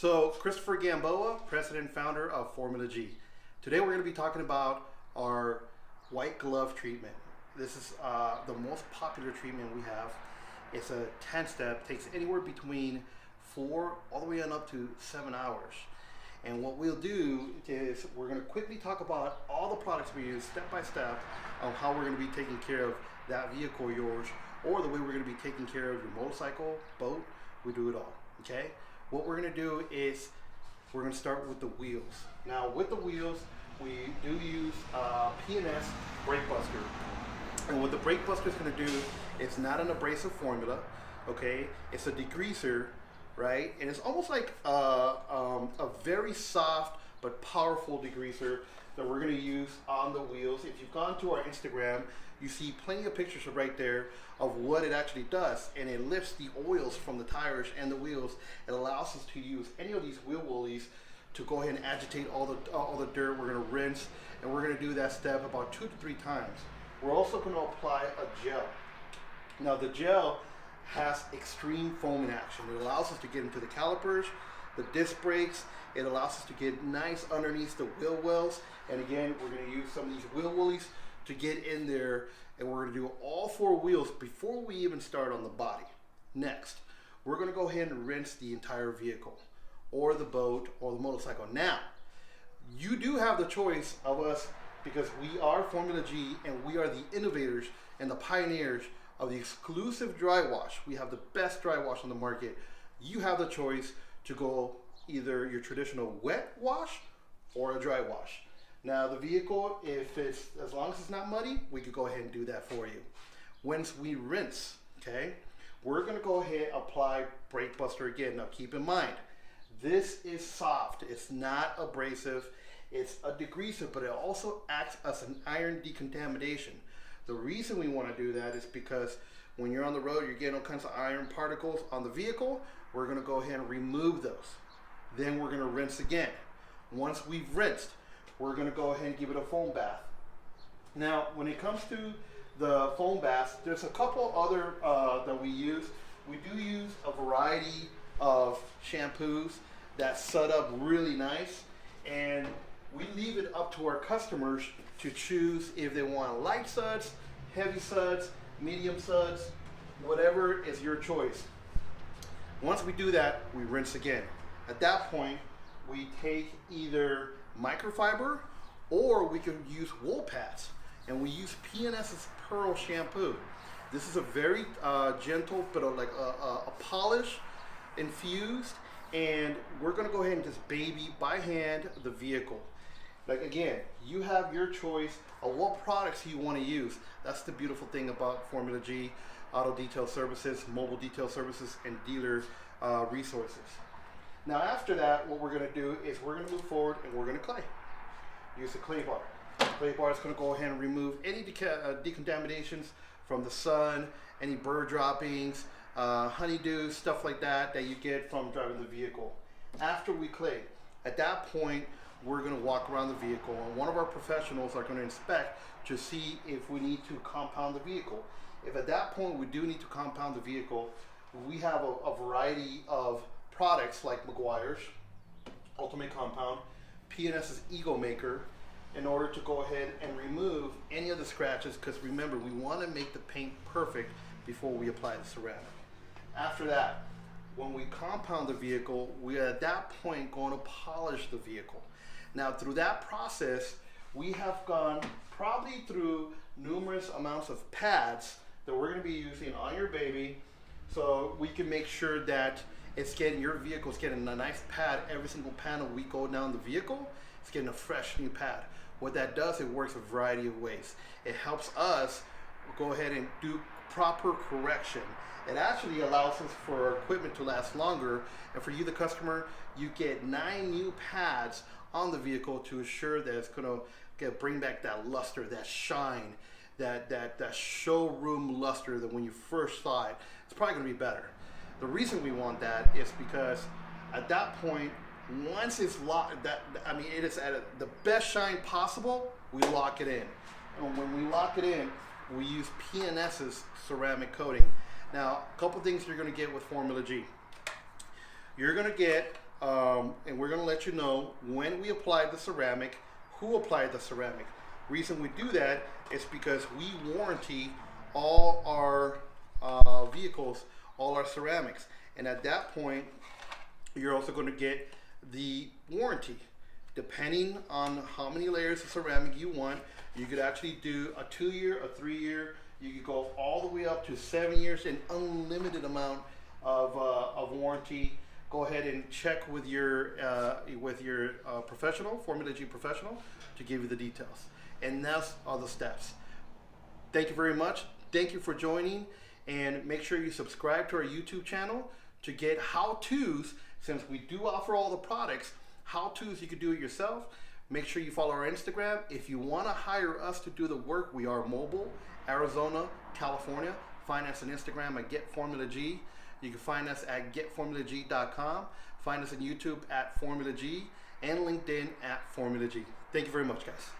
So, Christopher Gamboa, president and founder of Formula G. Today we're going to be talking about our white glove treatment. This is the most popular treatment we have. It's a 10-step, takes anywhere between 4 all the way on up to 7 hours. And what we'll do is we're going to quickly talk about all the products we use step by step on how we're going to be taking care of that vehicle of yours, or the way we're going to be taking care of your motorcycle, boat. We do it all, okay? What we're going to do is we're going to start with the wheels. Now with the wheels, we do use P&S Brake Buster. And what the Brake Buster is going to do, it's not an abrasive formula, okay? It's a degreaser, right? And it's almost like a very soft but powerful degreaser that we're going to use on the wheels. If you've gone to our Instagram, you see plenty of pictures right there of what it actually does, and it lifts the oils from the tires and the wheels. It allows us to use any of these wheel woolies to go ahead and agitate all the dirt. We're going to rinse, and we're going to do that step about 2 to 3 times. We're also going to apply a gel. Now the gel has extreme foaming action. It allows us to get into the calipers, the disc brakes. It allows us to get nice underneath the wheel wells. And again, we're going to use some of these wheel woolies to get in there, and we're going to do all 4 wheels before we even start on the body. Next, we're going to go ahead and rinse the entire vehicle or the boat or the motorcycle. Now, you do have the choice of us, because we are Formula G and we are the innovators and the pioneers of the exclusive dry wash. We have the best dry wash on the market. You have the choice to go either your traditional wet wash or a dry wash. Now the vehicle, if it's, as long as it's not muddy, we could go ahead and do that for you. Once we rinse, okay, we're gonna go ahead and apply Brake Buster again. Now keep in mind, this is soft, it's not abrasive, it's a degreaser, but it also acts as an iron decontamination. The reason we wanna do that is because when you're on the road, you're getting all kinds of iron particles on the vehicle. We're gonna go ahead and remove those. Then we're gonna rinse again. Once we've rinsed, we're going to go ahead and give it a foam bath. Now, when it comes to the foam baths, there's a couple other that we use. We do use a variety of shampoos that set up really nice, and we leave it up to our customers to choose if they want light suds, heavy suds, medium suds, whatever is your choice. Once we do that, we rinse again. At that point, we take either microfiber, or we could use wool pads, and we use P&S's Pearl shampoo. This is a very gentle, but like a polish infused, and we're gonna go ahead and just baby by hand the vehicle. Like again, you have your choice of what products you want to use. That's the beautiful thing about Formula G, auto detail services, mobile detail services, and dealer resources. Now after that, what we're going to do is we're going to move forward and we're going to clay. Use the clay bar. The clay bar is going to go ahead and remove any decontaminations from the sun, any bird droppings, honeydew, stuff like that that you get from driving the vehicle. After we clay, at that point, we're going to walk around the vehicle, and one of our professionals are going to inspect to see if we need to compound the vehicle. If at that point we do need to compound the vehicle, we have a variety of products like Meguiar's Ultimate Compound, P&S's Ego Maker, in order to go ahead and remove any of the scratches, because remember, we want to make the paint perfect before we apply the ceramic. After that, when we compound the vehicle, we are at that point going to polish the vehicle. Now through that process, we have gone probably through numerous amounts of pads that we're going to be using on your baby, so we can make sure that your vehicle's getting a nice pad. Every single panel we go down the vehicle, it's getting a fresh new pad. What that does, it works a variety of ways. It helps us go ahead and do proper correction. It actually allows us for our equipment to last longer, and for you, the customer, you get 9 new pads on the vehicle to assure that it's going to bring back that luster, that shine, that showroom luster that when you first saw it, it's probably going to be better. The reason we want that is because at that point, once it's locked, it is at the best shine possible, we lock it in. And when we lock it in, we use P&S's ceramic coating. Now, a couple things you're going to get with Formula G. You're going to get and we're going to let you know when we applied the ceramic, who applied the ceramic. Reason we do that is because we warranty all our vehicles, all our ceramics, and at that point you're also going to get the warranty. Depending on how many layers of ceramic you want, you could actually do a 2-year, a 3-year, you could go all the way up to 7 years, an unlimited amount of warranty. Go ahead and check with your professional, Formula G professional, to give you the details. And that's all the steps. Thank you very much. Thank you for joining, and make sure you subscribe to our YouTube channel to get how-tos. Since we do offer all the products, how-tos you can do it yourself. Make sure you follow our Instagram. If you want to hire us to do the work, we are mobile, Arizona, California. Find us on Instagram at Get Formula G. You can find us at getformulag.com. Find us on YouTube at Formula G, and LinkedIn at Formula G. Thank you very much, guys.